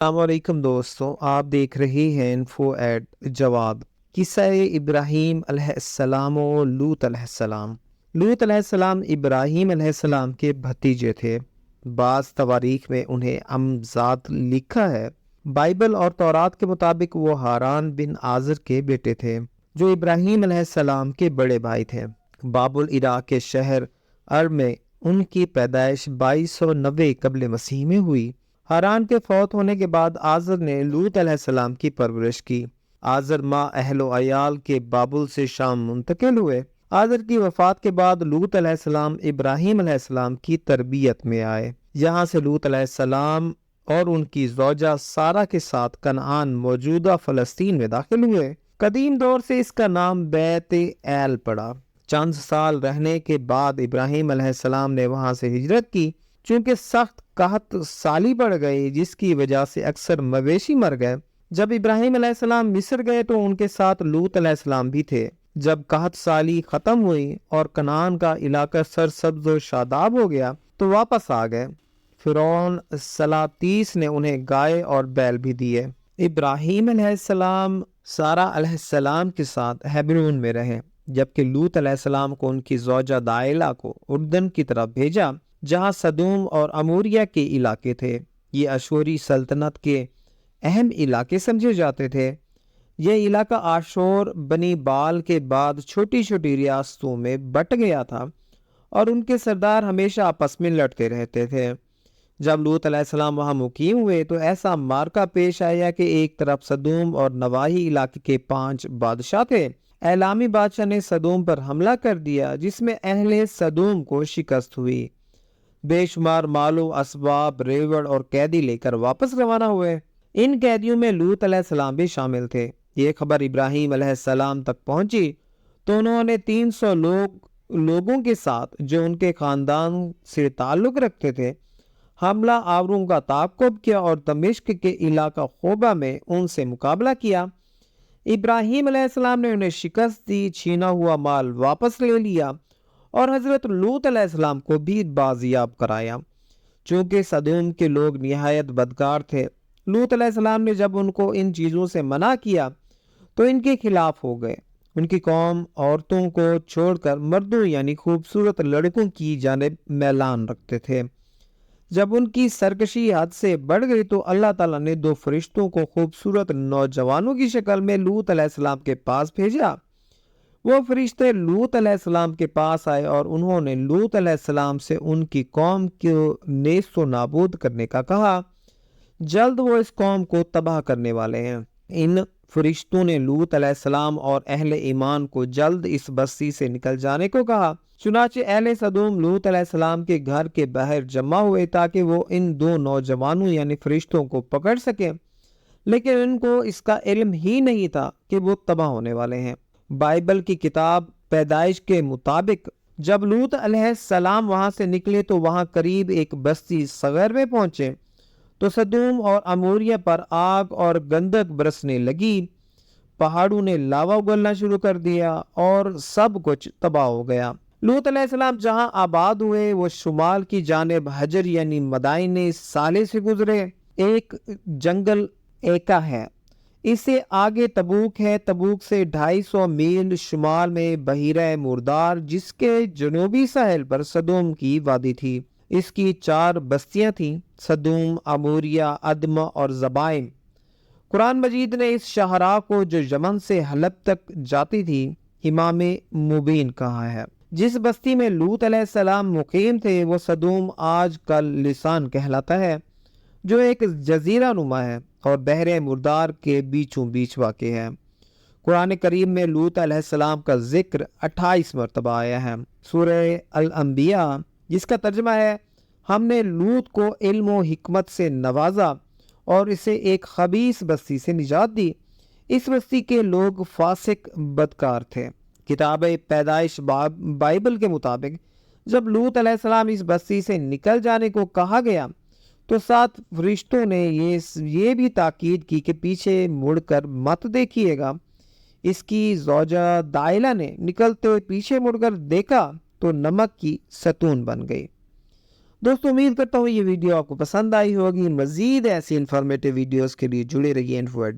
السلام علیکم دوستوں، آپ دیکھ رہے ہیں انفو ایٹ جواد۔ قصہ ابراہیم علیہ السلام و لوط علیہ السلام۔ لوط علیہ السلام ابراہیم علیہ السلام کے بھتیجے تھے۔ بعض تواریخ میں انہیں امزاد لکھا ہے۔ بائبل اور تورات کے مطابق وہ ہاران بن آزر کے بیٹے تھے، جو ابراہیم علیہ السلام کے بڑے بھائی تھے۔ بابل عراق کے شہر ار میں ان کی پیدائش 2290 قبل مسیح میں ہوئی۔ ہاران کے فوت ہونے کے بعد آزر نے لوط علیہ السلام کی پرورش کی۔ آزر ماں اہل و عیال کے بابل سے شام منتقل ہوئے۔ آزر کی وفات کے بعد لوط علیہ السلام ابراہیم علیہ السلام کی تربیت میں آئے۔ یہاں سے لوط علیہ السلام اور ان کی زوجہ سارہ کے ساتھ کنعان موجودہ فلسطین میں داخل ہوئے۔ قدیم دور سے اس کا نام بیت ایل پڑا۔ چند سال رہنے کے بعد ابراہیم علیہ السلام نے وہاں سے ہجرت کی، چونکہ سخت قحط سالی پڑ گئی جس کی وجہ سے اکثر مویشی مر گئے۔ جب ابراہیم علیہ السلام مصر گئے تو ان کے ساتھ لوط علیہ السلام بھی تھے۔ جب قحط سالی ختم ہوئی اور کنعان کا علاقہ سرسبز و شاداب ہو گیا تو واپس آ گئے۔ فرعون سلاطیس نے انہیں گائے اور بیل بھی دیے۔ ابراہیم علیہ السلام سارہ علیہ السلام کے ساتھ ہیبرون میں رہے، جبکہ لوط علیہ السلام کو ان کی زوجہ دائلہ کو اردن کی طرف بھیجا، جہاں سدوم اور اموریہ کے علاقے تھے۔ یہ اشوری سلطنت کے اہم علاقے سمجھے جاتے تھے۔ یہ علاقہ آشور بنی بال کے بعد چھوٹی چھوٹی ریاستوں میں بٹ گیا تھا اور ان کے سردار ہمیشہ آپس میں لڑتے رہتے تھے۔ جب لوط علیہ السلام وہاں مقیم ہوئے تو ایسا مارکا پیش آیا کہ ایک طرف سدوم اور نواحی علاقے کے 5 بادشاہ تھے۔ اعلامی بادشاہ نے سدوم پر حملہ کر دیا، جس میں اہل سدوم کو شکست ہوئی۔ بے شمار مال و اسباب، ریوڑ اور قیدی لے کر واپس روانہ ہوئے۔ ان قیدیوں میں لوط علیہ السلام بھی شامل تھے۔ یہ خبر ابراہیم علیہ السلام تک پہنچی تو انہوں نے 300 لوگوں کے ساتھ جو ان کے خاندان سے تعلق رکھتے تھے حملہ آوروں کا تعاقب کیا اور دمشق کے علاقہ خوبہ میں ان سے مقابلہ کیا۔ ابراہیم علیہ السلام نے انہیں شکست دی، چھینا ہوا مال واپس لے لیا اور حضرت لوط علیہ السلام کو بھی بازیاب کرایا۔ چونکہ سدوم کے لوگ نہایت بدکار تھے، لوط علیہ السلام نے جب ان کو ان چیزوں سے منع کیا تو ان کے خلاف ہو گئے۔ ان کی قوم عورتوں کو چھوڑ کر مردوں یعنی خوبصورت لڑکوں کی جانب میلان رکھتے تھے۔ جب ان کی سرکشی حد سے بڑھ گئی تو اللہ تعالیٰ نے 2 فرشتوں کو خوبصورت نوجوانوں کی شکل میں لوط علیہ السلام کے پاس بھیجا۔ وہ فرشتے لوط علیہ السلام کے پاس آئے اور انہوں نے لوط علیہ السلام سے ان کی قوم کو نیست و نابود کرنے کا کہا۔ جلد وہ اس قوم کو تباہ کرنے والے ہیں۔ ان فرشتوں نے لوط علیہ السلام اور اہل ایمان کو جلد اس بستی سے نکل جانے کو کہا۔ چنانچہ اہل سدوم لوط علیہ السلام کے گھر کے باہر جمع ہوئے تاکہ وہ ان 2 نوجوانوں یعنی فرشتوں کو پکڑ سکیں، لیکن ان کو اس کا علم ہی نہیں تھا کہ وہ تباہ ہونے والے ہیں۔ بائبل کی کتاب پیدائش کے مطابق جب لوط علیہ السلام وہاں سے نکلے تو وہاں قریب ایک بستی صغیر میں پہنچے تو سدوم اور اموریہ پر آگ اور گندک برسنے لگی۔ پہاڑوں نے لاوا اگلنا شروع کر دیا اور سب کچھ تباہ ہو گیا۔ لوط علیہ السلام جہاں آباد ہوئے وہ شمال کی جانب حجر یعنی مدائن صالح سے گزرے۔ ایک جنگل ایکا ہے، اس سے آگے تبوک ہے۔ تبوک سے 250 میل شمال میں بحیرہ مردار، جس کے جنوبی ساحل پر سدوم کی وادی تھی۔ اس کی 4 بستیاں تھیں، سدوم، اموریہ، ادمہ اور زبائن۔ قرآن مجید نے اس شاہراہ کو جو یمن سے حلب تک جاتی تھی امام مبین کہا ہے۔ جس بستی میں لوط علیہ السلام مقیم تھے وہ سدوم آج کل لسان کہلاتا ہے، جو ایک جزیرہ نما ہے اور بحر مردار کے بیچوں بیچ واقع ہے۔ قرآن کریم میں لوط علیہ السلام کا ذکر 28 مرتبہ آیا ہے۔ سورہ الانبیاء، جس کا ترجمہ ہے ہم نے لوط کو علم و حکمت سے نوازا اور اسے ایک خبیث بستی سے نجات دی، اس بستی کے لوگ فاسق بدکار تھے۔ کتاب پیدائش بائبل کے مطابق جب لوط علیہ السلام اس بستی سے نکل جانے کو کہا گیا تو 7 فرشتوں نے یہ بھی تاکید کی کہ پیچھے مڑ کر مت دیکھیے گا۔ اس کی زوجہ دائلہ نے نکلتے ہوئے پیچھے مڑ کر دیکھا تو نمک کی ستون بن گئی۔ دوستوں امید کرتا ہوں یہ ویڈیو آپ کو پسند آئی ہوگی. مزید ایسی انفارمیٹیو ویڈیوز کے لیے جڑے رہیے انفو ایٹ